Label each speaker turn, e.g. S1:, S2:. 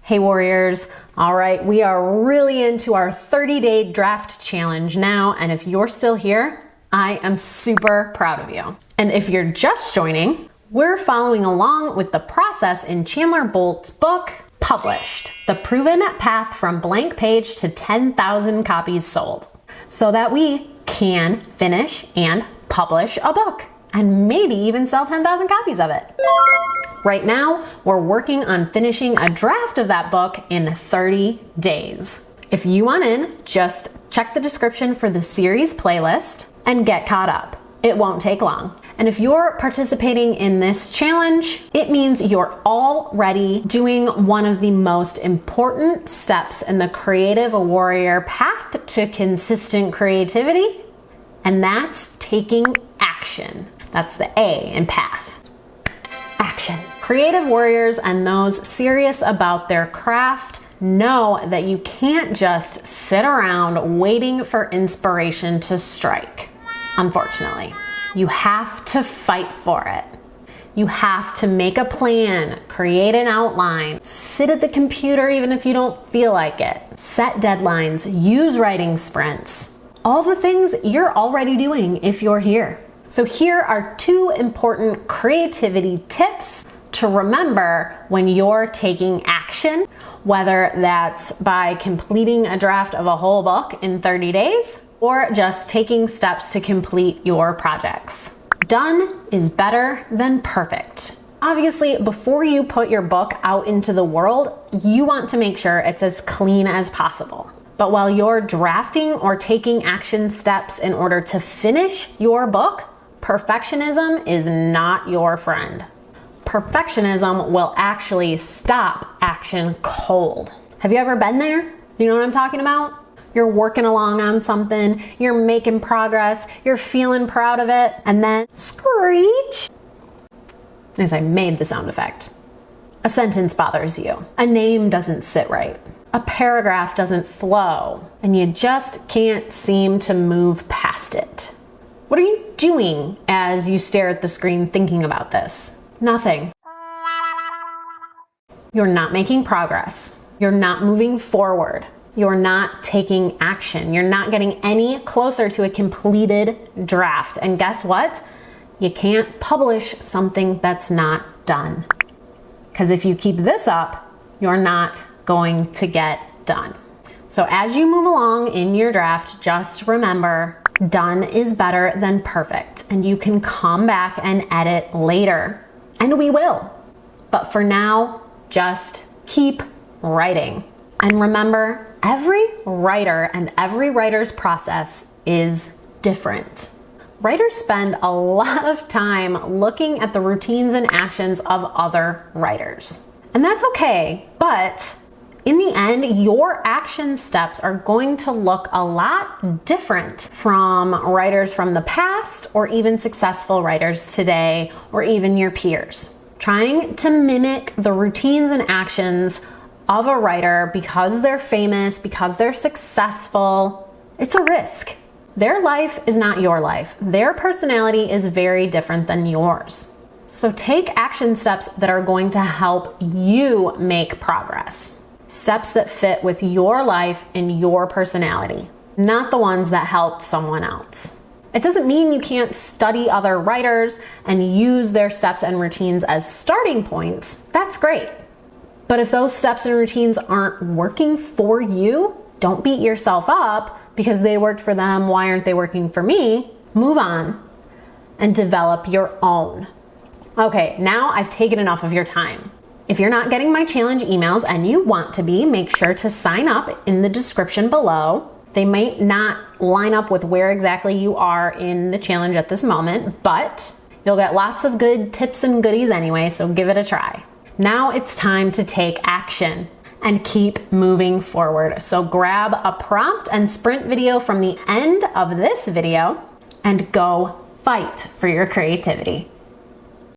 S1: Hey Warriors, all right, we are really into our 30-day draft challenge now, and if you're still here, I am super proud of you. And if you're just joining, we're following along with the process in Chandler Bolt's book, Published, the proven path from blank page to 10,000 copies sold, so that we can finish and publish a book and maybe even sell 10,000 copies of it. Right now, we're working on finishing a draft of that book in 30 days. If you want in, just check the description for the series playlist and get caught up. It won't take long. And if you're participating in this challenge, it means you're already doing one of the most important steps in the creative warrior path to consistent creativity, and that's taking action. That's the A in PATH. Action. Creative warriors and those serious about their craft know that you can't just sit around waiting for inspiration to strike. Unfortunately, you have to fight for it. You have to make a plan, create an outline, sit at the computer even if you don't feel like it, set deadlines, use writing sprints, all the things you're already doing if you're here. So here are 2 important creativity tips to remember when you're taking action, whether that's by completing a draft of a whole book in 30 days or just taking steps to complete your projects. Done is better than perfect. Obviously, before you put your book out into the world, you want to make sure it's as clean as possible. But while you're drafting or taking action steps in order to finish your book, perfectionism is not your friend. Perfectionism will actually stop action cold. Have you ever been there? You know what I'm talking about? You're working along on something, you're making progress, you're feeling proud of it, and then screech, as I made the sound effect. A sentence bothers you. A name doesn't sit right. A paragraph doesn't flow, and you just can't seem to move past it. What are you doing as you stare at the screen thinking about this? Nothing. You're not making progress. You're not moving forward. You're not taking action. You're not getting any closer to a completed draft. And guess what? You can't publish something that's not done. Because if you keep this up, you're not going to get done. So as you move along in your draft, just remember, done is better than perfect, and you can come back and edit later. And we will. But for now, just keep writing. And remember, every writer and every writer's process is different. Writers spend a lot of time looking at the routines and actions of other writers. And that's okay, but in the end, your action steps are going to look a lot different from writers from the past or even successful writers today or even your peers. Trying to mimic the routines and actions of a writer because they're famous, because they're successful, it's a risk. Their life is not your life. Their personality is very different than yours. So take action steps that are going to help you make progress. Steps that fit with your life and your personality, not the ones that helped someone else. It doesn't mean you can't study other writers and use their steps and routines as starting points. That's great. But if those steps and routines aren't working for you, don't beat yourself up because they worked for them. Why aren't they working for me? Move on and develop your own. Okay, now I've taken enough of your time. If you're not getting my challenge emails and you want to be, make sure to sign up in the description below. They might not line up with where exactly you are in the challenge at this moment, but you'll get lots of good tips and goodies anyway, so give it a try. Now it's time to take action and keep moving forward. So grab a prompt and sprint video from the end of this video and go fight for your creativity.